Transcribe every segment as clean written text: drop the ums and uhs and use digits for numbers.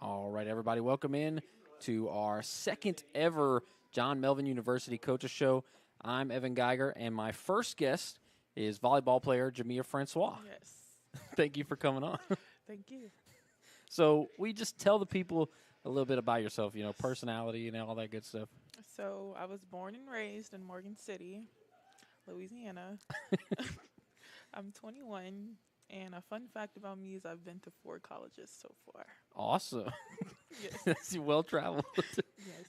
All right, everybody, welcome in to our second ever John Melvin University Coaches Show. I'm Evan Geiger, and my first guest is volleyball player Jamia Francois. Yes. Thank you for coming on. Thank you. So we just tell the people a little bit about yourself, personality and all that good stuff. So I was born and raised in Morgan City, Louisiana. I'm 21, and a fun fact about me is I've been to 4 colleges so far. Awesome. Yes. That's well-traveled. Yes.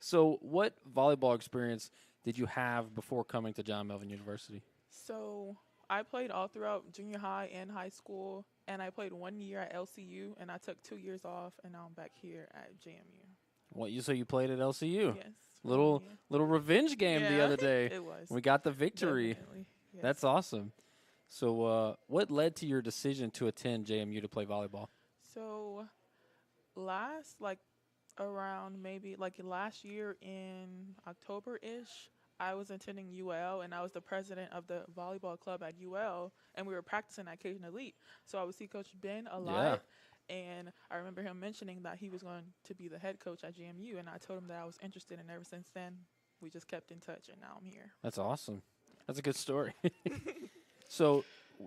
So what volleyball experience did you have before coming to John Melvin University? So I played all throughout junior high and high school, and I played 1 year at LCU, and I took 2 years off, and now I'm back here at JMU. So you played at LCU? Yes. for Little 1 year. little revenge game the Yeah, other day. It was. We got the victory. Definitely. Yes. That's awesome. So what led to your decision to attend JMU to play volleyball? So around maybe last year in October-ish, I was attending UL, and I was the president of the volleyball club at UL, and we were practicing at Cajun Elite. So I would see Coach Ben a lot, and I remember him mentioning that he was going to be the head coach at JMU, and I told him that I was interested, and ever since then, we just kept in touch, and now I'm here. That's awesome. That's a good story. So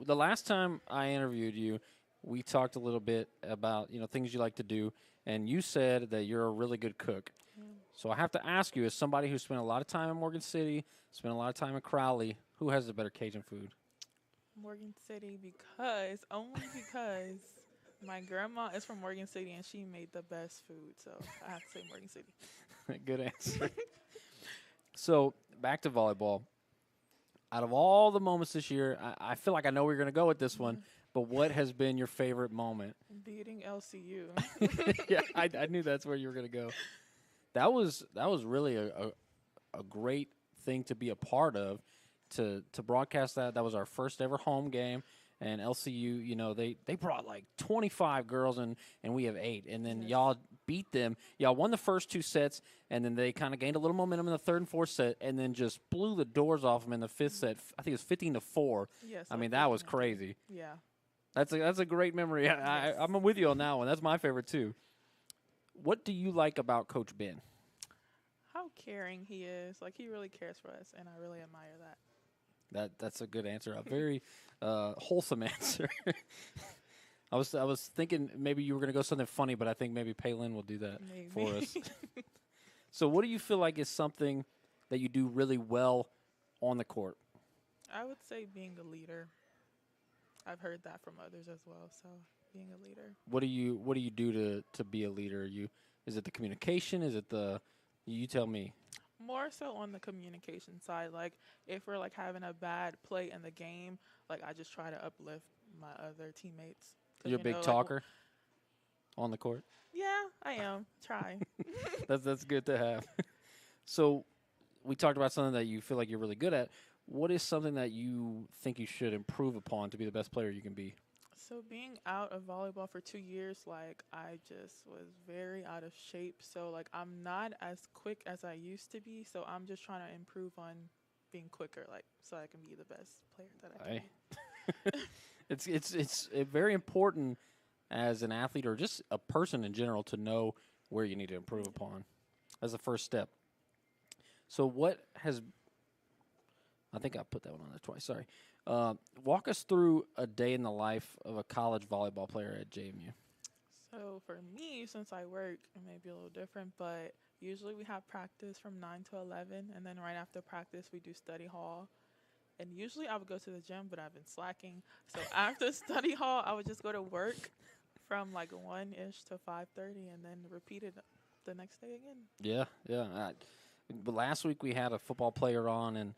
the last time I interviewed you, we talked a little bit about, things you like to do, and you said that you're a really good cook. Yeah. So I have to ask you, as somebody who spent a lot of time in Morgan City, spent a lot of time in Crowley, who has the better Cajun food? Morgan City only because my grandma is from Morgan City, and she made the best food, so I have to say Morgan City. Good answer. So back to volleyball. Out of all the moments this year, I feel like I know where you're going to go with this one, but what has been your favorite moment? Beating LCU. Yeah, I knew that's where you were going to go. That was really a great thing to be a part of, to broadcast that. That was our first ever home game, and LCU, they brought like 25 girls, and we have 8, and then y'all beat them. Y'all won the first 2 sets, and then they kind of gained a little momentum in the 3rd and 4th set, and then just blew the doors off them in the 5th set. I think it was 15-4. Yes. I mean, that was crazy. Yeah. That's a great memory. I'm with you on that one. That's my favorite too. What do you like about Coach Ben? How caring he is. He really cares for us, and I really admire that. That's a good answer. A very wholesome answer. I was thinking maybe you were going to go something funny, but I think maybe Paylin will do that for us. So what do you feel like is something that you do really well on the court? I would say being a leader. I've heard that from others as well, so being a leader. What do you do to be a leader? Is it the communication? Is it you tell me. More so on the communication side. If we're having a bad play in the game, I just try to uplift my other teammates. You're a big talker on the court? Yeah, I am. Try. That's good to have. So we talked about something that you feel like you're really good at. What is something that you think you should improve upon to be the best player you can be? So being out of volleyball for 2 years, I just was very out of shape. So I'm not as quick as I used to be. So I'm just trying to improve on being quicker, so I can be the best player that I can be. It's very important as an athlete or just a person in general to know where you need to improve upon as a first step. So I think I put that one on there twice. Sorry. Walk us through a day in the life of a college volleyball player at JMU. So for me, since I work, it may be a little different, but usually we have practice from 9 to 11, and then right after practice we do study hall. And usually I would go to the gym, but I've been slacking. So after study hall, I would just go to work from 1-ish to 5:30, and then repeat it the next day again. Yeah. But last week we had a football player on, and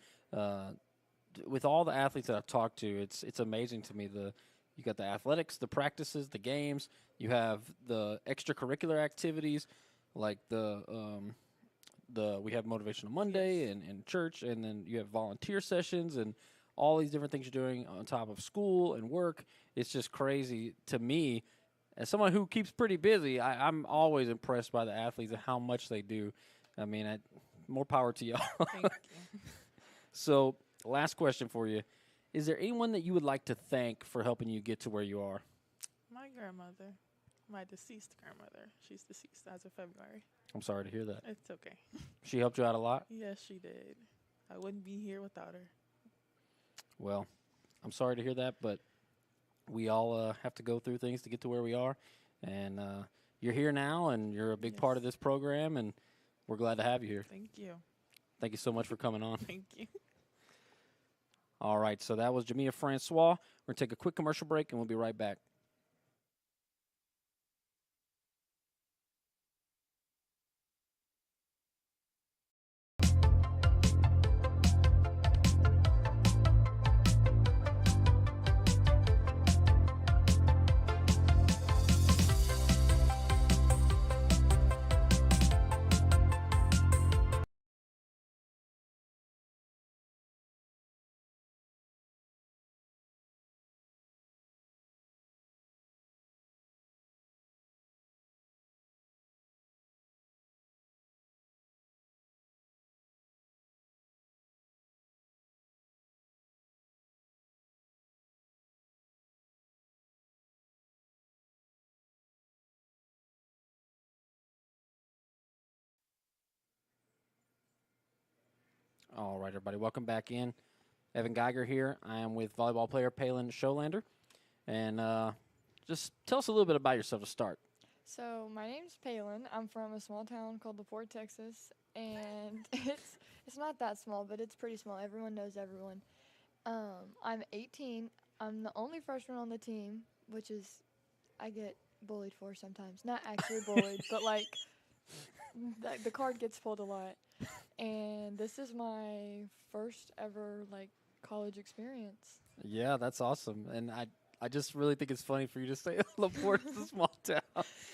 with all the athletes that I've talked to, it's amazing to me. You got the athletics, the practices, the games. You have the extracurricular activities, like we have Motivational Monday and church, and then you have volunteer sessions and all these different things you're doing on top of school and work. It's just crazy to me. As someone who keeps pretty busy, I'm always impressed by the athletes and how much they do. I mean, more power to y'all. Thank you. So, last question for you. Is there anyone that you would like to thank for helping you get to where you are? My grandmother. My deceased grandmother. She's deceased as of February. I'm sorry to hear that. It's okay. She helped you out a lot? Yes, she did. I wouldn't be here without her. Well, I'm sorry to hear that, but we all have to go through things to get to where we are. And you're here now, and you're a big part of this program, and we're glad to have you here. Thank you. Thank you so much for coming on. Thank you. All right, so that was Jamia Francois. We're going to take a quick commercial break, and we'll be right back. All right, everybody, welcome back in. Evan Geiger here. I am with volleyball player Palin Scholander. And just tell us a little bit about yourself to start. So my name's Palin. I'm from a small town called LaPorte, Texas, and it's not that small, but it's pretty small. Everyone knows everyone. I'm 18. I'm the only freshman on the team, which is I get bullied for sometimes. Not actually bullied, but like the card gets pulled a lot. And this is my first ever like college experience. Yeah, that's awesome. And I just really think it's funny for you to say LaPorte's a small town.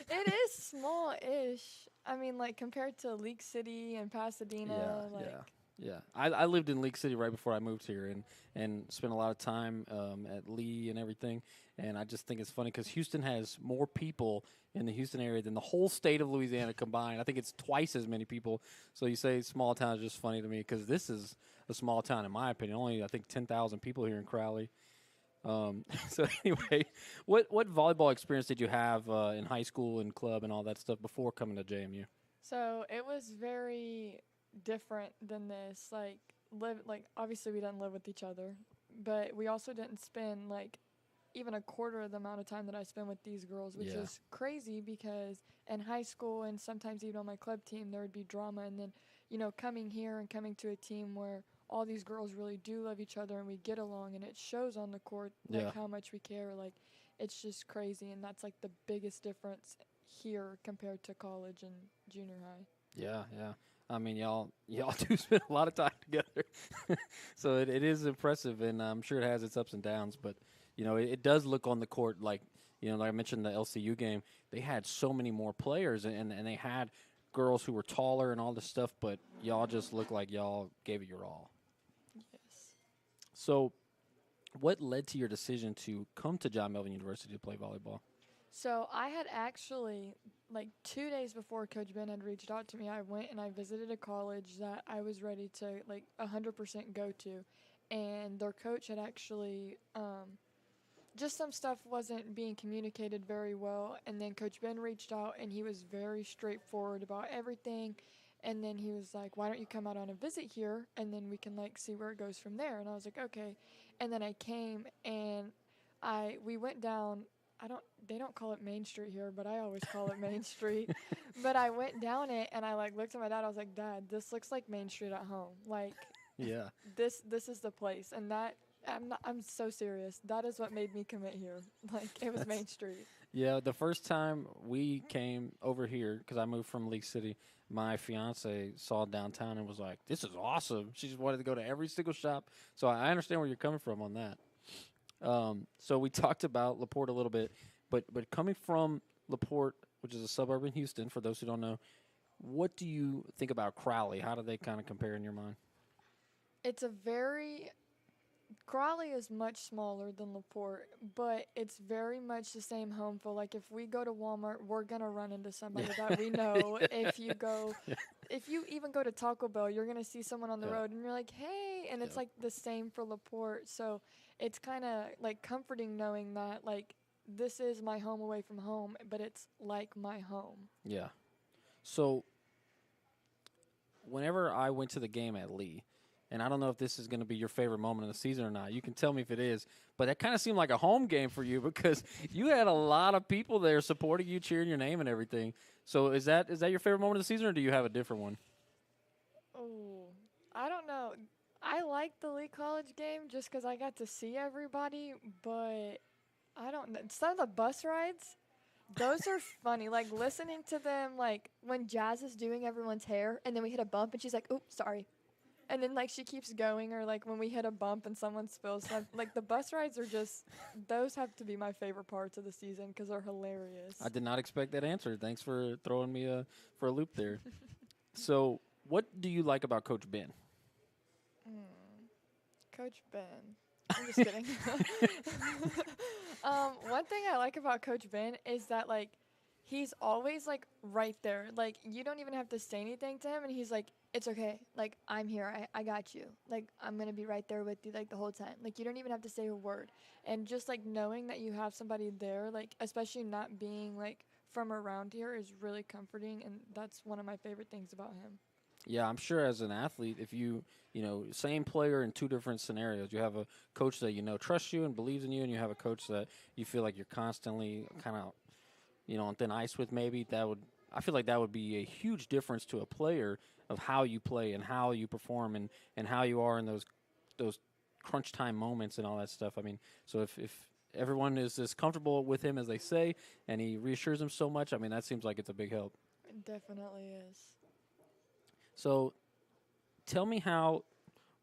It is small-ish. I mean, like, compared to Leak City and Pasadena. Yeah. I lived in Leak City right before I moved here and spent a lot of time at Lee and everything. And I just think it's funny because Houston has more people in the Houston area than the whole state of Louisiana combined. I think it's twice as many people. So you say small town is just funny to me because this is a small town, in my opinion. Only, I think, 10,000 people here in Crowley. So anyway, what volleyball experience did you have in high school and club and all that stuff before coming to JMU? So it was very different than this. Like obviously we didn't live with each other, but we also didn't spend like even a quarter of the amount of time that I spend with these girls, which is crazy because in high school and sometimes even on my club team there would be drama, and then coming here and coming to a team where all these girls really do love each other and we get along and it shows on the court like how much we care. Like it's just crazy, and that's like the biggest difference here compared to college and junior high. Yeah. I mean, y'all do spend a lot of time together, so it is impressive, and I'm sure it has its ups and downs. But it does look on the court like like I mentioned the LCU game, they had so many more players, and they had girls who were taller and all this stuff, but y'all just looked like y'all gave it your all. Yes. So, what led to your decision to come to John Melvin University to play volleyball? So I had actually, like 2 days before Coach Ben had reached out to me, I went and I visited a college that I was ready to like 100% go to. And their coach had actually, just some stuff wasn't being communicated very well. And then Coach Ben reached out and he was very straightforward about everything. And then he was like, why don't you come out on a visit here and then we can like see where it goes from there. And I was like, okay. And then I came and we went down. They don't call it Main Street here, but I always call it Main Street. But I went down it and I like looked at my dad. I was like, Dad, this looks like Main Street at home. Like, yeah, this is the place. And that I'm so serious. That is what made me commit here. Like, it was Main Street. Yeah, the first time we came over here, because I moved from Leak City, my fiance saw downtown and was like, this is awesome. She just wanted to go to every single shop. So I understand where you're coming from on that. So we talked about LaPorte a little bit, but coming from LaPorte, which is a suburb in Houston, for those who don't know, what do you think about Crowley? How do they kind of compare in your mind? Crowley is much smaller than LaPorte, but it's very much the same home feel. Like if we go to Walmart, we're gonna run into somebody that we know. If you even go to Taco Bell, you're gonna see someone on the road and you're like, hey, and it's like the same for LaPorte. So it's kind of like comforting knowing that like this is my home away from home, but it's like my home. Yeah. So whenever I went to the game at Lee, and I don't know if this is going to be your favorite moment of the season or not. You can tell me if it is. But that kind of seemed like a home game for you because you had a lot of people there supporting you, cheering your name and everything. So is that your favorite moment of the season, or do you have a different one? Oh, I don't know. I like the Lee College game just because I got to see everybody, but I don't know. Some of the bus rides, those are funny. Like, listening to them, like, when Jazz is doing everyone's hair, and then we hit a bump, and she's like, "Oops, sorry." And then, like, she keeps going, or, like, when we hit a bump and someone spills stuff. Like, the bus rides are just, those have to be my favorite parts of the season because they're hilarious. I did not expect that answer. Thanks for throwing me for a loop there. So what do you like about Coach Ben? Coach Ben. I'm just kidding. One thing I like about Coach Ben is that, like, he's always, like, right there. Like, you don't even have to say anything to him, and he's like, it's okay. Like, I'm here. I got you. Like, I'm going to be right there with you, like, the whole time. Like, you don't even have to say a word. And just, like, knowing that you have somebody there, like, especially not being, like, from around here is really comforting, and that's one of my favorite things about him. Yeah, I'm sure as an athlete, if you same player in two different scenarios, you have a coach that trusts you and believes in you, and you have a coach that you feel like you're constantly kind of, on thin ice with maybe, I feel like that would be a huge difference to a player of how you play and how you perform and how you are in those crunch time moments and all that stuff. I mean, so if everyone is as comfortable with him as they say, and he reassures them so much, I mean, that seems like it's a big help. It definitely is. So tell me how,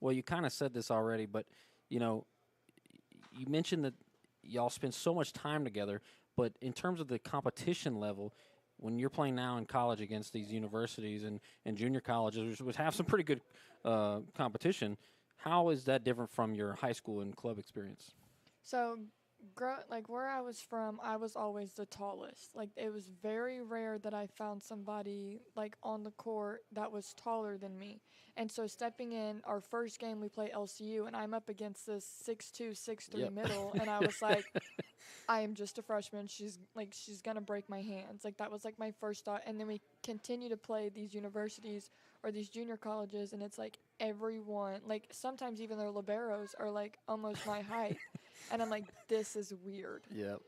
well, you kind of said this already, but, you mentioned that y'all spend so much time together, but in terms of the competition level, when you're playing now in college against these universities and junior colleges, which have some pretty good competition, how is that different from your high school and club experience? So, like, where I was from, I was always the tallest. Like, it was very rare that I found somebody, like, on the court that was taller than me. And so stepping in, our first game we play LCU, and I'm up against this 6'2", 6'3" Yep. middle, and I was like, I am just a freshman. She's going to break my hands. Like, that was, like, my first thought. And then we continue to play these universities or these junior colleges, and it's, like, everyone, like, sometimes even their liberos are, like, almost my height. And I'm like, this is weird. Yep.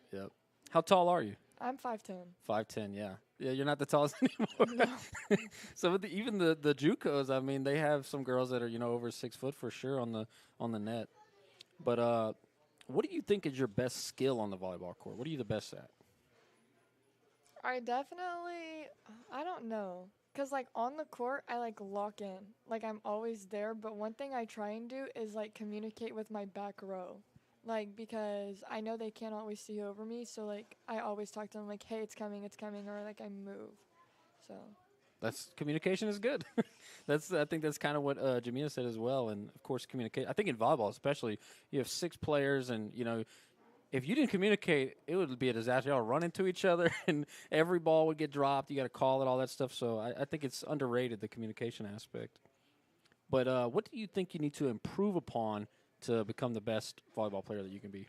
How tall are you? I'm 5'10". 5'10", yeah. Yeah, you're not the tallest anymore. No. So even the JUCOs, I mean, they have some girls that are, over 6 foot for sure on the net. But what do you think is your best skill on the volleyball court? What are you the best at? I don't know. Because, like, on the court, I, like, lock in. Like, I'm always there. But one thing I try and do is, like, communicate with my back row. Like, because I know they can't always see over me. So, like, I always talk to them, like, hey, it's coming. Or, like, I move. So. Communication is good. I think that's kind of what Jamia said as well. And, of course, communicate. I think in volleyball especially, you have 6 players and, if you didn't communicate, it would be a disaster. Y'all run into each other, and every ball would get dropped. You got to call it, all that stuff. So I think it's underrated, the communication aspect. But what do you think you need to improve upon to become the best volleyball player that you can be?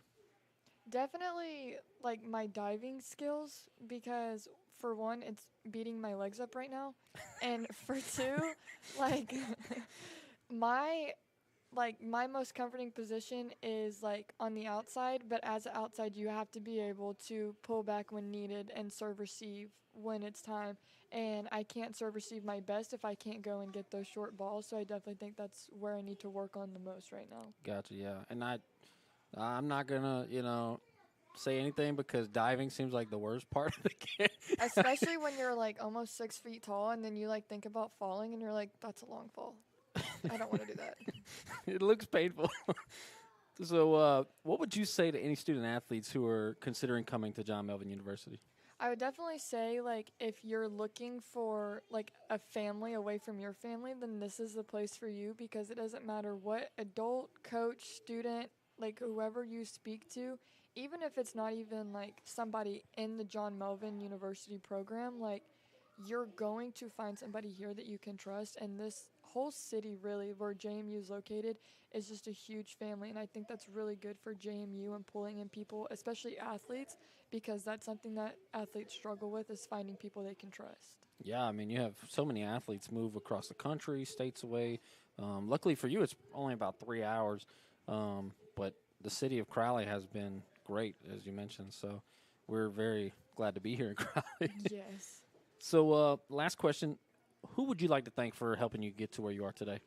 Definitely, like, my diving skills, because for one, it's beating my legs up right now. And for two, like, my most comforting position is, like, on the outside, but as an outside, you have to be able to pull back when needed and serve receive when it's time. And I can't serve receive my best if I can't go and get those short balls, so I definitely think that's where I need to work on the most right now. Gotcha, yeah. And I'm not going to, say anything because diving seems like the worst part of the game. Especially when you're, like, almost 6 feet tall, and then you, like, think about falling, and you're like, that's a long fall. I don't want to do that. It looks painful. So what would you say to any student athletes who are considering coming to John Melvin University? I would definitely say, like, if you're looking for, like, a family away from your family, then this is the place for you, because it doesn't matter what adult, coach, student, like, whoever you speak to, even if it's not even, like, somebody in the John Melvin University program, like, you're going to find somebody here that you can trust, and this whole city, really, where JMU is located, is just a huge family. And I think that's really good for JMU and pulling in people, especially athletes, because that's something that athletes struggle with, is finding people they can trust. Yeah, I mean, you have so many athletes move across the country, states away. Luckily for you, it's only about 3 hours. But the city of Crowley has been great, as you mentioned. So we're very glad to be here in Crowley. Yes. So last question. Who would you like to thank for helping you get to where you are today?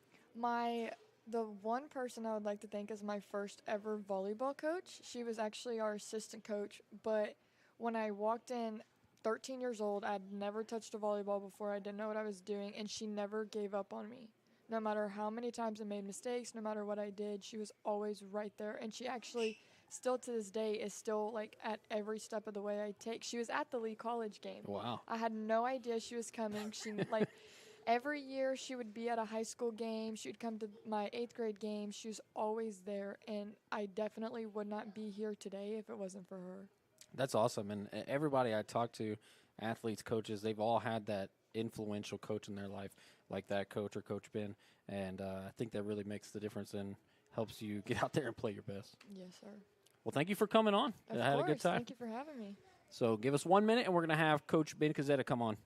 The one person I would like to thank is my first ever volleyball coach. She was actually our assistant coach, but when I walked in 13 years old, I'd never touched a volleyball before. I didn't know what I was doing, and she never gave up on me. No matter how many times I made mistakes, no matter what I did, she was always right there. And she actually, still to this day, is still like at every step of the way I take. She was at the Lee College game. Wow. I had no idea she was coming. She like every year she would be at a high school game. She would come to my 8th grade game. She was always there, and I definitely would not be here today if it wasn't for her. That's awesome. And everybody I talk to, athletes, coaches, they've all had that influential coach in their life, like that coach or Coach Ben. And I think that really makes the difference and helps you get out there and play your best. Yes, sir. Well, thank you for coming on. Of I had course. a good time. Thank you for having me. So give us 1 minute, and we're going to have Coach Ben Cazzetta come on.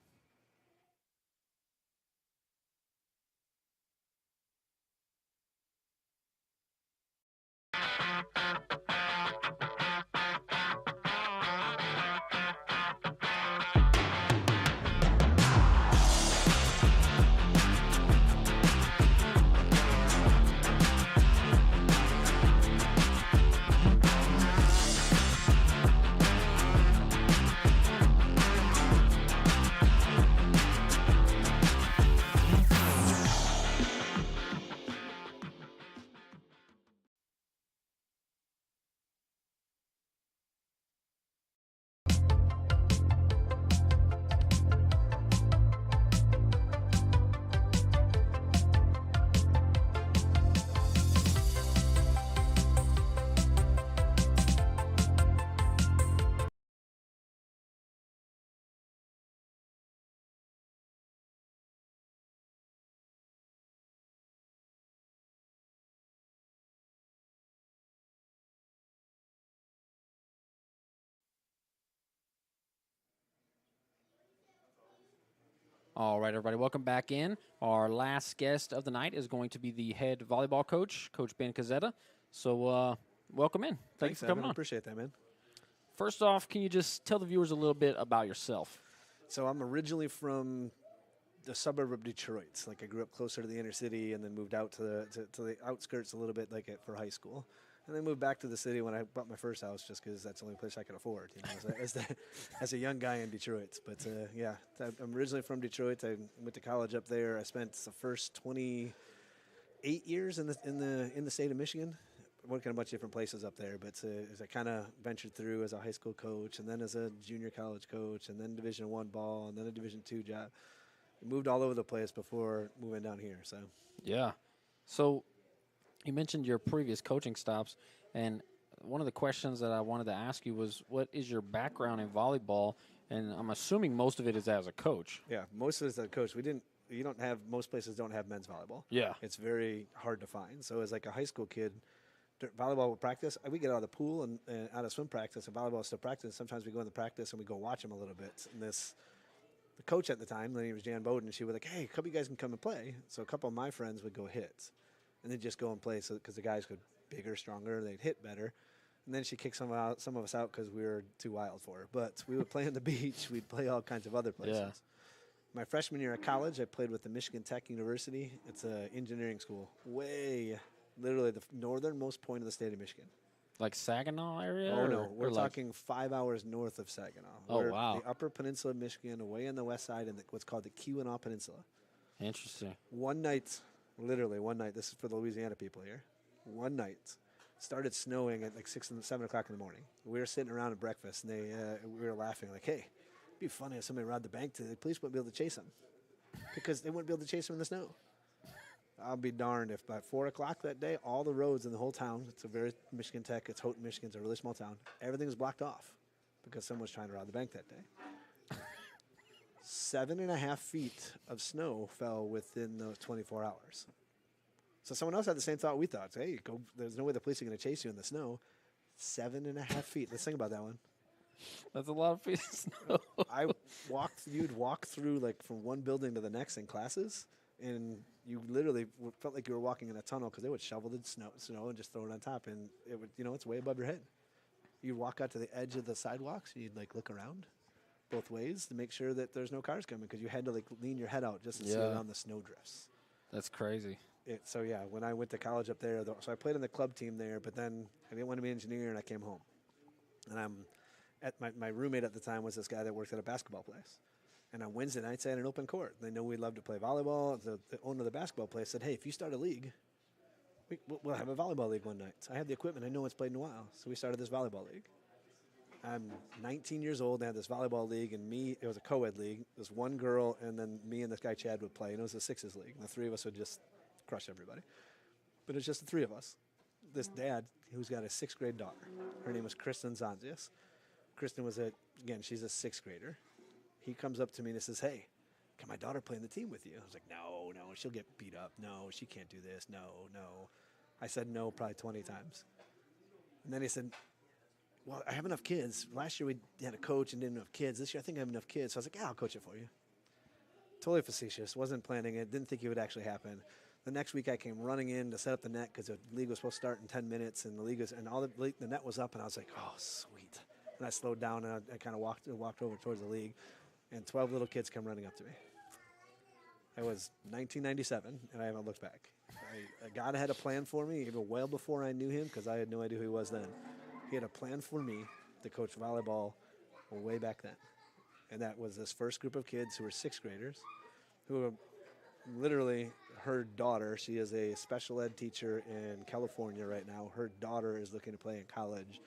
All right, everybody, welcome back in. Our last guest of the night is going to be the head volleyball coach, Coach Ben Cazzetta. So welcome in. Thanks for coming on. I appreciate that, man. First off, can you just tell the viewers a little bit about yourself? So I'm originally from the suburb of Detroit. Like I grew up closer to the inner city and then moved out to the outskirts a little bit for high school. And then moved back to the city when I bought my first house just because that's the only place I could afford, as a young guy in Detroit. But, yeah, I'm originally from Detroit. I went to college up there. I spent the first 28 years in the state of Michigan, working a bunch of different places up there. But as I kind of ventured through as a high school coach and then as a junior college coach and then Division I ball and then a Division II job, I moved all over the place before moving down here. So yeah. So you mentioned your previous coaching stops, and one of the questions that I wanted to ask you was, what is your background in volleyball? And I'm assuming most of it is as a coach. Yeah, most of it is as a coach. Most places don't have men's volleyball. Yeah. It's very hard to find. So as like a high school kid, volleyball practice, we get out of the pool and out of swim practice, and volleyball still practice. Sometimes we go in the practice and we go watch them a little bit. And the coach at the time, her name was Jan Bowden, she was like, hey, a couple of you guys can come and play. So a couple of my friends would go hit. And they'd just go and play because the guys could bigger, stronger, they'd hit better. And then she kicked some of us out because we were too wild for her. But we would play on the beach. We'd play all kinds of other places. Yeah. My freshman year at college, I played with the Michigan Tech University. It's an engineering school, literally the northernmost point of the state of Michigan. Like Saginaw area? Oh, no. We're talking 5 hours north of Saginaw. Oh, wow. The upper peninsula of Michigan, away on the west side, in what's called the Keweenaw Peninsula. Interesting. Literally one night, this is for the Louisiana people here, one night, started snowing at like 6 and 7 o'clock in the morning. We were sitting around at breakfast, and we were laughing like, hey, it'd be funny if somebody robbed the bank today. The police wouldn't be able to chase them because they wouldn't be able to chase them in the snow. I'll be darned if by 4 o'clock that day, all the roads in the whole town, it's a very Michigan Tech, it's Houghton, Michigan, it's a really small town, everything was blocked off because someone was trying to rob the bank that day. 7.5 feet of snow fell within those 24 hours. So someone else had the same thought we thought. Hey, go. There's no way the police are going to chase you in the snow. 7.5 feet. Let's think about that one. That's a lot of feet of snow. You'd walk through like from one building to the next in classes, and you literally felt like you were walking in a tunnel because they would shovel the snow and just throw it on top, and it would, it's way above your head. You'd walk out to the edge of the sidewalks, and you'd like look around both ways to make sure that there's no cars coming because you had to like lean your head out just to see around the snow drifts. That's crazy. So yeah, when I went to college up there, so I played on the club team there, but then I didn't want to be an engineer, and I came home. And my roommate at the time was this guy that worked at a basketball place. And on Wednesday nights, I had an open court. They know we love to play volleyball. The owner of the basketball place said, hey, if you start a league, we'll have a volleyball league one night. So I have the equipment. I know it's played in a while. So we started this volleyball league. I'm 19 years old. I had this volleyball league, and it was a co-ed league. There was one girl, and then me and this guy Chad would play. And it was a sixes league. And the three of us would just crush everybody. But it's just the three of us. This dad, who's got a 6th grade daughter. Her name was Kristen Zanzius. Kristen was she's a 6th grader. He comes up to me and says, hey, can my daughter play in the team with you? I was like, no, she'll get beat up. No, she can't do this. No. I said no probably 20 times. And then he said, well, I have enough kids. Last year we had a coach and didn't have enough kids. This year I think I have enough kids. So I was like, yeah, I'll coach it for you. Totally facetious. Wasn't planning it. Didn't think it would actually happen. The next week I came running in to set up the net because the league was supposed to start in 10 minutes, and the net was up, and I was like, oh, sweet. And I slowed down, and I kind of walked over towards the league, and 12 little kids come running up to me. It was 1997, and I haven't looked back. God had a plan for me even well before I knew him because I had no idea who he was then. He had a plan for me to coach volleyball way back then. And that was this first group of kids who were 6th graders who were literally her daughter. She is a special ed teacher in California right now. Her daughter is looking to play in college.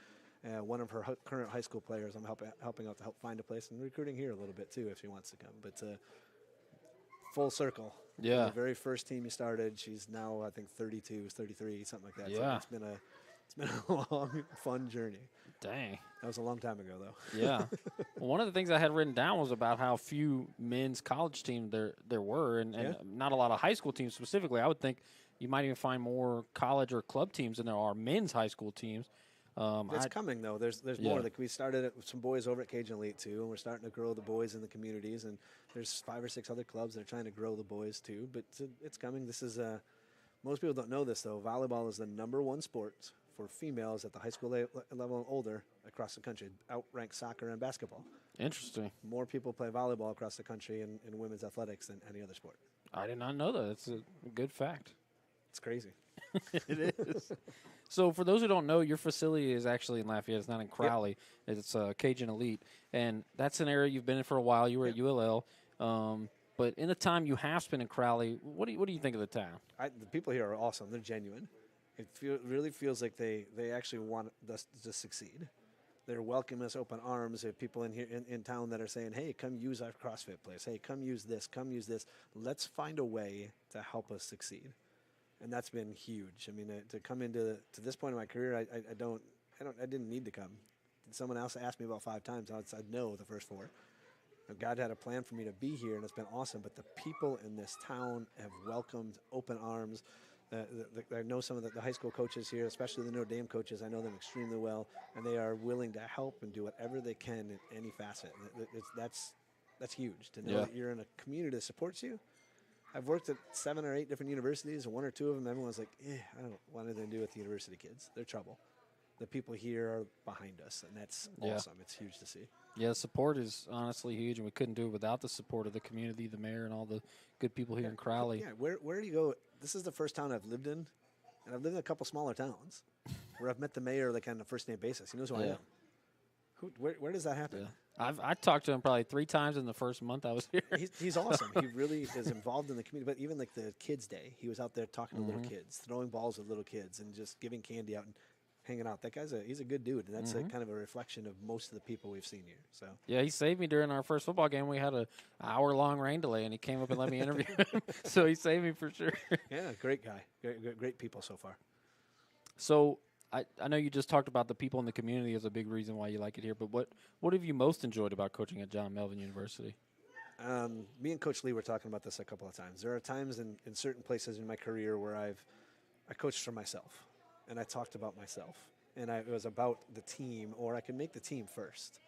One of her current high school players, I'm helping out to help find a place and recruiting here a little bit too if she wants to come. But full circle. Yeah. The very first team you started, she's now I think 32, 33, something like that. Yeah. So it's been a long, fun journey. Dang. That was a long time ago though. Yeah. Well, one of the things I had written down was about how few men's college teams there were, and not a lot of high school teams specifically. I would think you might even find more college or club teams than there are men's high school teams. It's coming though. There's more. Like we started it with some boys over at Cajun Elite too, and we're starting to grow the boys in the communities. And there's 5 or 6 other clubs that are trying to grow the boys too. But it's coming. This is most people don't know this though. Volleyball is the #1 sport for females at the high school level and older across the country. Outranks soccer and basketball. Interesting. More people play volleyball across the country in women's athletics than any other sport. I did not know that. That's a good fact. It's crazy. It is. So for those who don't know, your facility is actually in Lafayette. It's not in Crowley. Yep. It's Cajun Elite. And that's an area you've been in for a while. You were at ULL. But in the time you have spent in Crowley, what do you think of the town? The people here are awesome. They're genuine. It really feels like they actually want us to succeed. They're welcoming us open arms. There are people in here in town that are saying, hey, come use our CrossFit place. Hey, come use this. Come use this. Let's find a way to help us succeed. And that's been huge. I mean, to come to this point in my career, I didn't need to come. Someone else asked me about 5 times. I said no the first 4. God had a plan for me to be here, and it's been awesome. But the people in this town have welcomed open arms. I know some of the high school coaches here, especially the Notre Dame coaches. I know them extremely well, and they are willing to help and do whatever they can in any facet. That's huge to know that you're in a community that supports you. I've worked at 7 or 8 different universities, and 1 or 2 of them, everyone's like, I don't want anything to do with the university kids. They're trouble. The people here are behind us, and that's awesome. It's huge to see. Yeah, support is honestly huge, and we couldn't do it without the support of the community, the mayor, and all the good people here in Crowley. Yeah, where do you go? This is the first town I've lived in, and I've lived in a couple smaller towns where I've met the mayor like on a first-name basis. He knows who I am. Where does that happen? Yeah. I talked to him probably 3 times in the first month I was here. He's awesome. He really is involved in the community. But even like the Kids Day, he was out there talking to little kids, throwing balls with little kids, and just giving candy out and hanging out. That guy's he's a good dude, and that's kind of a reflection of most of the people we've seen here. So yeah, he saved me during our first football game. We had an hour-long rain delay, and he came up and let me interview him. So he saved me for sure. Yeah, great guy. Great people so far. So I know you just talked about the people in the community as a big reason why you like it here, but what have you most enjoyed about coaching at John Melvin University? Me and Coach Lee were talking about this a couple of times. There are times in certain places in my career where I coached for myself, and I talked about myself, and it was about the team, or I could make the team first,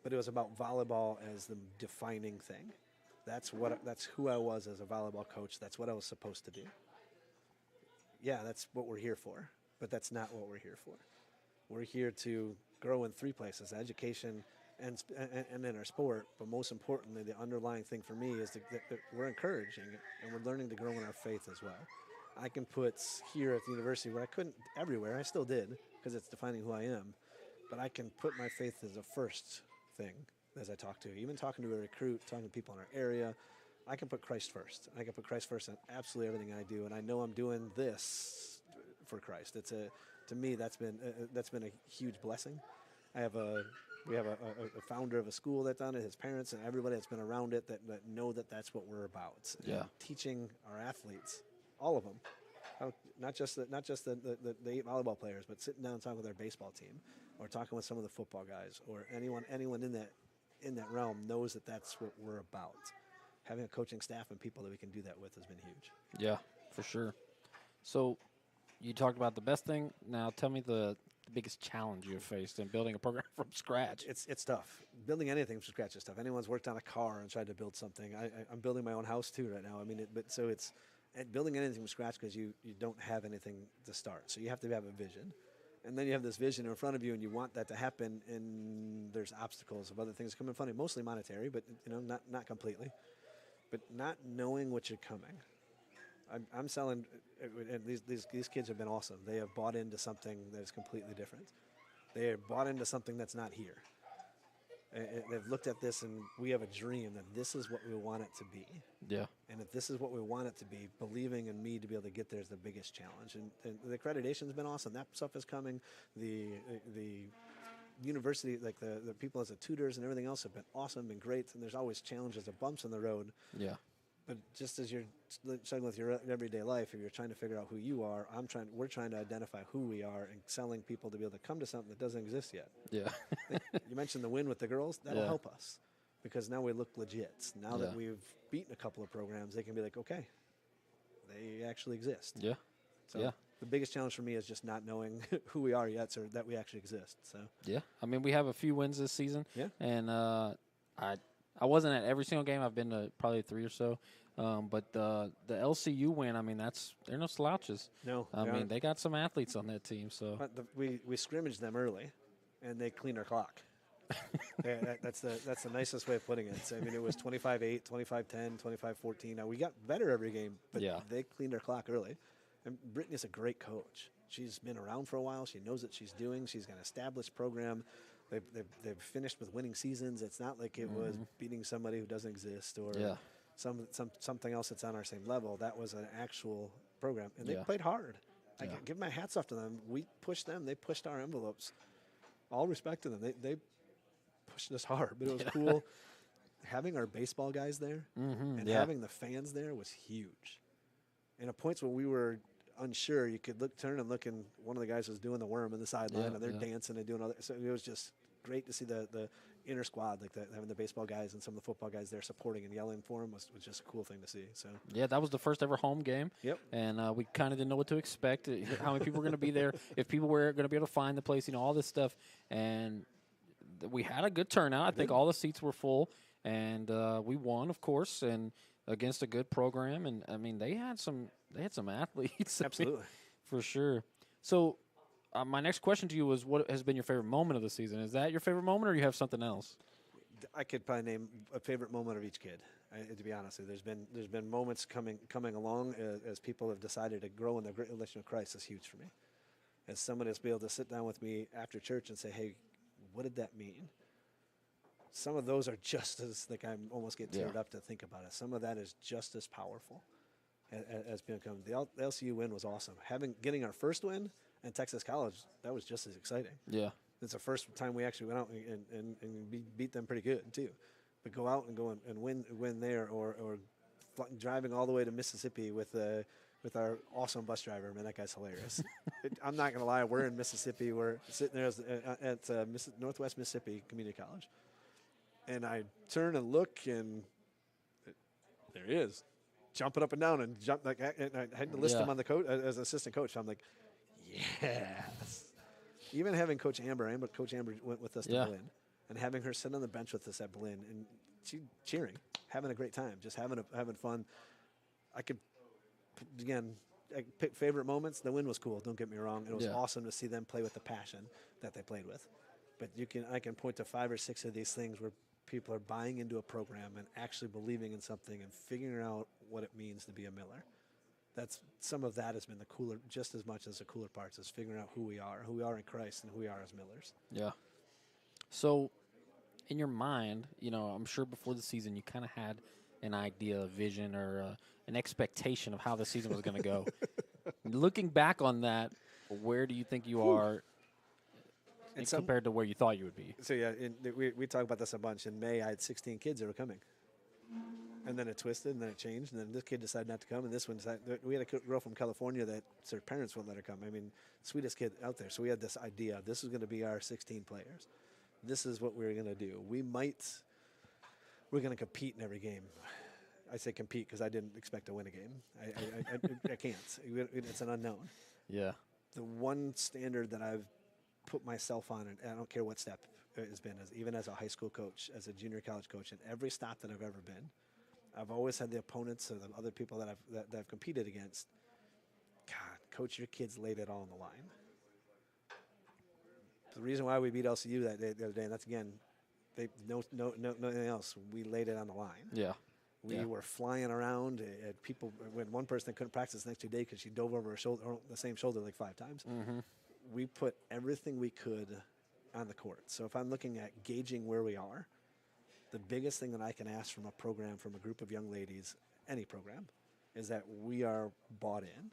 but it was about volleyball as the defining thing. That's who I was as a volleyball coach. That's what I was supposed to do. Yeah, that's what we're here for, but that's not what we're here for. We're here to grow in 3 places: education and in our sport. But most importantly, the underlying thing for me is that we're encouraging it, and we're learning to grow in our faith as well. I can put here at the university where I couldn't everywhere. I still did because it's defining who I am. But I can put my faith as a first thing as I talk to, even talking to a recruit, talking to people in our area. I can put Christ first. I can put Christ first in absolutely everything I do, and I know I'm doing this for Christ. To me, that's been a huge blessing. We have a founder of a school that's on it, his parents, and everybody that's been around it that know that that's what we're about. Yeah. And teaching our athletes, all of them, not just the 8 volleyball players, but sitting down and talking with our baseball team, or talking with some of the football guys, or anyone in that realm knows that that's what we're about. Having a coaching staff and people that we can do that with has been huge. Yeah, for sure. So you talked about the best thing. Now tell me the biggest challenge you've faced in building a program from scratch. It's tough. Building anything from scratch is tough. Anyone's worked on a car and tried to build something. I'm building my own house too right now. I mean, it's building anything from scratch because you don't have anything to start. So you have to have a vision. And then you have this vision in front of you, and you want that to happen, and there's obstacles of other things coming in front of you, mostly monetary, but not completely. But not knowing what you're coming. I'm selling, and these kids have been awesome. They have bought into something that is completely different. They have bought into something that's not here. And they've looked at this, and we have a dream that this is what we want it to be. Yeah. And if this is what we want it to be, believing in me to be able to get there is the biggest challenge. And the accreditation's been awesome. That stuff is coming. The university, like the people as the tutors and everything else have been awesome and great. And there's always challenges and bumps in the road. Yeah. But just as you're struggling with your everyday life, if you're trying to figure out who you are, we're trying to identify who we are and selling people to be able to come to something that doesn't exist yet. Yeah. You mentioned the win with the girls. That'll help us because now we look legit. Now that we've beaten a couple of programs, they can be like, okay, they actually exist. Yeah. So the biggest challenge for me is just not knowing who we are yet, or that we actually exist. So yeah, I mean, we have a few wins this season. Yeah. And I wasn't at every single game. I've been to probably 3 or so. But the LCU win, I mean, they're no slouches. No, I mean, they got some athletes on that team. So but we scrimmaged them early, and they cleaned our clock. That's the nicest way of putting it. So, I mean, it was 25-8, 25-10, 25-14. Now we got better every game, but they cleaned our clock early. And Brittany's a great coach. She's been around for a while. She knows what she's doing. She's got an established program. They've finished with winning seasons. It's not like it was beating somebody who doesn't exist or something else that's on our same level. That was an actual program, and they played hard. I give my hats off to them. We pushed them. They pushed our envelopes. All respect to them. They pushed us hard, but it was cool. Having our baseball guys there and having the fans there was huge. And at points where we were unsure, you could turn and look, and one of the guys was doing the worm on the sideline, and they're dancing and doing all that. So it was just great to see the inner squad, like having the baseball guys and some of the football guys there supporting and yelling for them was just a cool thing to see. So yeah, that was the first ever home game. Yep. And we kind of didn't know what to expect, how many people were going to be there, if people were going to be able to find the place, all this stuff. And we had a good turnout. I think all the seats were full, and we won, of course, and against a good program. And I mean, they had some athletes. Absolutely. I mean, for sure. So my next question to you was, what has been your favorite moment of the season? Is that your favorite moment, or you have something else? I could probably name a favorite moment of each kid. To be honest, there's been moments coming along as people have decided to grow in the great relation of Christ is huge for me. As someone has been able to sit down with me after church and say, "Hey, what did that mean?" Some of those are just as I almost get teared up to think about it. Some of that is just as powerful as become. The LCU win was awesome. Getting our first win. And Texas College, that was just as exciting. Yeah. It's the first time we actually went out and beat them pretty good, too. But go out and win there or driving all the way to Mississippi with our awesome bus driver. Man, that guy's hilarious. I'm not going to lie. We're in Mississippi. We're sitting there at Northwest Mississippi Community College. And I turn and look, and there he is, jumping up and down and I had to list him on the coach as assistant coach. So I'm like, yes. Even having Coach Amber went with us to Berlin, and having her sit on the bench with us at Berlin and she cheering, having a great time, just having fun. I could, again, I pick favorite moments. The win was cool. Don't get me wrong. It was awesome to see them play with the passion that they played with. But I can point to 5 or 6 of these things where people are buying into a program and actually believing in something and figuring out what it means to be a Miller. Some of that has been the cooler, just as much as the cooler parts, is figuring out who we are in Christ and who we are as Millers. Yeah. So, in your mind, I'm sure before the season you kind of had an idea, a vision, or an expectation of how the season was going to go. Looking back on that, where do you think you are compared to where you thought you would be? So, we talk about this a bunch. In May, I had 16 kids that were coming. And then it twisted, and then it changed, and then this kid decided not to come, and this one decided. We had a girl from California that her parents wouldn't let her come. I mean, sweetest kid out there. So we had this idea. This is going to be our 16 players. This is what we're going to do. We're going to compete in every game. I say compete because I didn't expect to win a game. I can't. It's an unknown. Yeah. The one standard that I've put myself on, and I don't care what step it has been, even as a high school coach, as a junior college coach, in every stop that I've ever been, I've always had the opponents or the other people that I've competed against. God, coach, your kids laid it all on the line. The reason why we beat LCU the other day, and that's again, nothing else. We laid it on the line. Yeah. We were flying around. People, when one person couldn't practice the next 2 days because she dove over her shoulder, or the same shoulder like 5 times. Mm-hmm. We put everything we could on the court. So if I'm looking at gauging where we are, the biggest thing that I can ask from a program, from a group of young ladies, any program, is that we are bought in.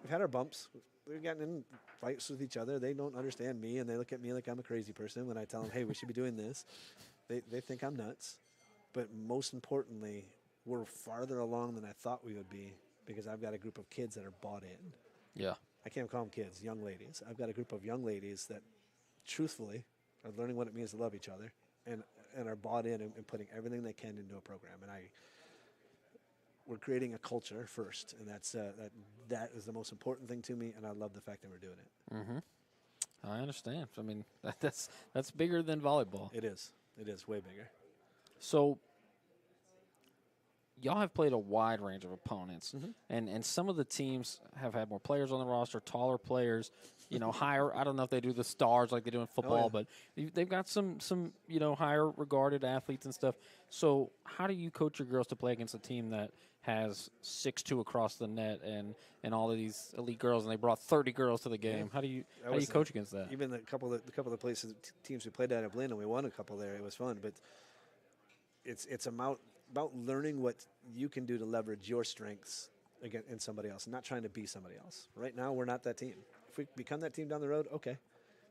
We've had our bumps. We've gotten in fights with each other. They don't understand me, and they look at me like I'm a crazy person when I tell them, hey, we should be doing this. They think I'm nuts. But most importantly, we're farther along than I thought we would be because I've got a group of kids that are bought in. Yeah. I can't call them kids, young ladies. I've got a group of young ladies that truthfully are learning what it means to love each other and are bought in and putting everything they can into a program. And we're creating a culture first, and that is the most important thing to me, and I love the fact that we're doing it. Mm-hmm. I understand. I mean, that's bigger than volleyball. It is. It is way bigger. So y'all have played a wide range of opponents, and some of the teams have had more players on the roster, taller players, higher. I don't know if they do the stars like they do in football, but they've got some higher regarded athletes and stuff. So how do you coach your girls to play against a team that has 6'2" across the net and all of these elite girls, and they brought 30 girls to the game? How do you coach against that? Even the couple of places teams we played at Berlin, and we won a couple there. It was fun, but it's about learning what you can do to leverage your strengths in somebody else, and not trying to be somebody else. Right now, we're not that team. If we become that team down the road, okay.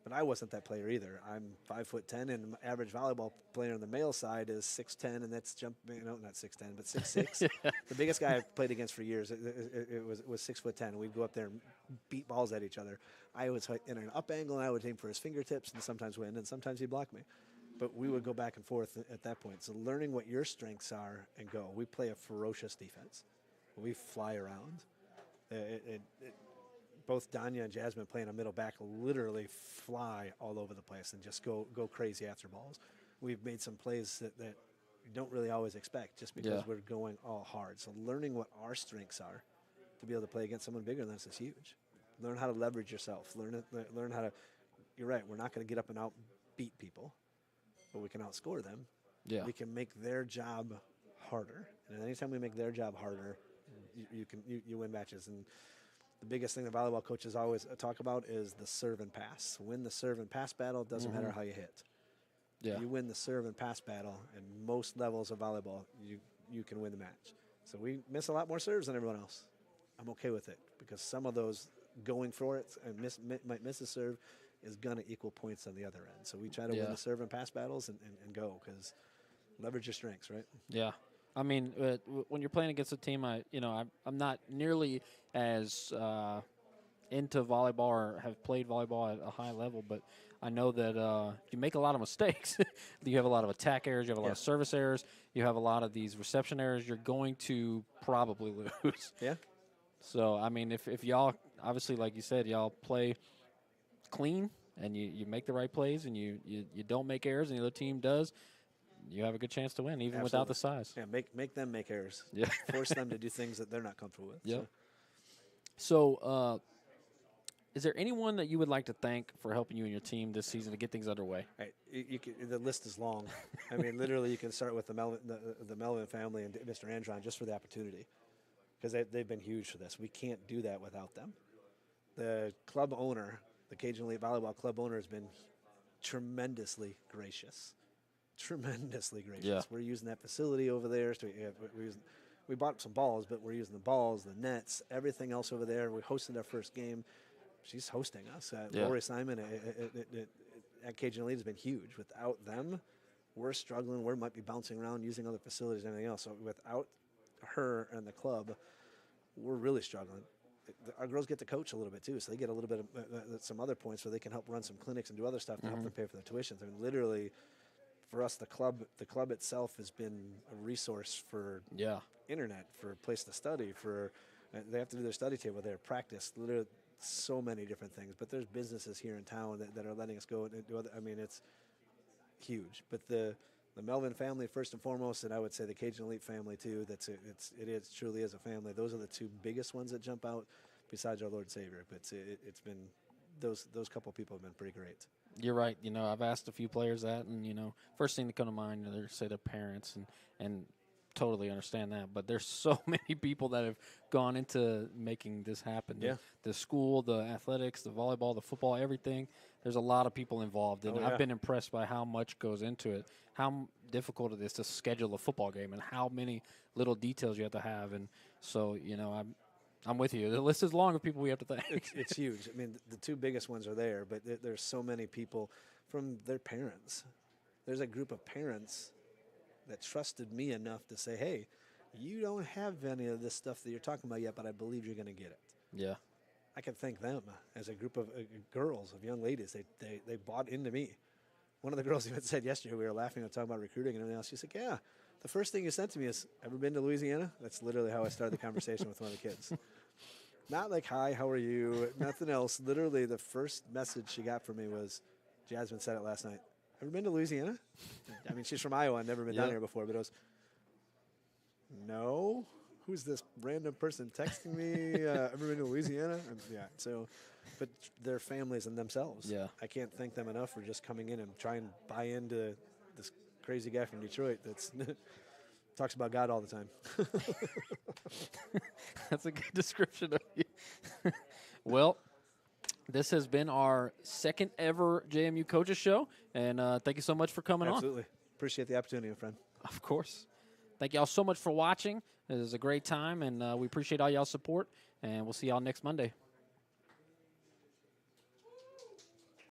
But I wasn't that player either. I'm 5'10", and the average volleyball player on the male side is 6'10", and that's not 6'10", but 6'6". The biggest guy I've played against for years, it was 6'10", and we'd go up there and beat balls at each other. I was in an up angle, and I would aim for his fingertips, and sometimes win, and sometimes he'd block me. But we would go back and forth at that point. So learning what your strengths are and go. We play a ferocious defense. We fly around. Both Danya and Jasmine playing a middle back literally fly all over the place and just go crazy after balls. We've made some plays that you don't really always expect just because we're going all hard. So learning what our strengths are to be able to play against someone bigger than us is huge. Learn how to leverage yourself. Learn how to – you're right, we're not going to get up and out beat people, but we can outscore them. Yeah. We can make their job harder. And anytime we make their job harder, you win matches. And the biggest thing that volleyball coaches always talk about is the serve and pass. Win the serve and pass battle. It doesn't matter how you hit. Yeah. You win the serve and pass battle, and most levels of volleyball, you can win the match. So we miss a lot more serves than everyone else. I'm okay with it because some of those going for it and might miss a serve is going to equal points on the other end. So we try to win the serve and pass battles and go because leverage your strengths, right? Yeah. I mean, when you're playing against a team, I'm not nearly as into volleyball or have played volleyball at a high level, but I know that you make a lot of mistakes. You have a lot of attack errors. You have a lot of service errors. You have a lot of these reception errors. You're going to probably lose. Yeah. So, I mean, if y'all, obviously, like you said, y'all play clean and you make the right plays and you don't make errors and the other team does, you have a good chance to win, even without the size. Yeah, make them make errors. Yeah. Force them to do things that they're not comfortable with. Yeah. So, is there anyone that you would like to thank for helping you and your team this season to get things underway? Right. The list is long. I mean, literally, you can start with the Melvin family and Mr. Andron just for the opportunity, because they've been huge for this. We can't do that without them. The club owner, the Cajun Elite Volleyball Club owner, has been tremendously gracious. Tremendously gracious. Yeah. We're using that facility over there. So we bought some balls, but we're using the balls, the nets, everything else over there. We hosted our first game. She's hosting us. Lori Simon at Cajun Elite has been huge. Without them, we're struggling. We might be bouncing around using other facilities and everything else. So without her and the club, we're really struggling. Our girls get to coach a little bit too, so they get a little bit of some other points where they can help run some clinics and do other stuff to help them pay for their tuitions. I mean, literally, for us, the club itself has been a resource for internet, for a place to study, for they have to do their study table there, practice, literally so many different things. But there's businesses here in town that are letting us go and do other. I mean, it's huge. But the Melvin family first and foremost, and I would say the Cajun Elite family too. It truly is a family. Those are the two biggest ones that jump out, besides our Lord and Savior. But it's been those couple people have been pretty great. You're right. You know, I've asked a few players that, and first thing to come to mind, they say their parents, and totally understand that. But there's so many people that have gone into making this happen. Yeah. The school, the athletics, the volleyball, the football, everything. There's a lot of people involved, and I've been impressed by how much goes into it, how difficult it is to schedule a football game, and how many little details you have to have. And so, I'm with you. The list is long of people we have to thank. It's huge. I mean, the two biggest ones are there, but there's so many people from their parents. There's a group of parents that trusted me enough to say, hey, you don't have any of this stuff that you're talking about yet, but I believe you're going to get it. Yeah. I can thank them as a group of girls, of young ladies. They bought into me. One of the girls even said yesterday, we were laughing and talking about recruiting and everything else. She said, yeah, the first thing you said to me is, ever been to Louisiana? That's literally how I started the conversation with one of the kids. Not like, hi, how are you? Nothing else. Literally, the first message she got from me was, Jasmine said it last night, ever been to Louisiana? I mean, she's from Iowa, never been down here before, but it was, no. Who's this random person texting me? Ever been to Louisiana? But their families and themselves. Yeah. I can't thank them enough for just coming in and trying to buy into this crazy guy from Detroit that's talks about God all the time. That's a good description of you. Well, this has been our second ever JMU Coaches Show, and thank you so much for coming on. Absolutely. Appreciate the opportunity, my friend. Of course. Thank y'all so much for watching. It was a great time, and we appreciate all y'all's support, and we'll see y'all next Monday.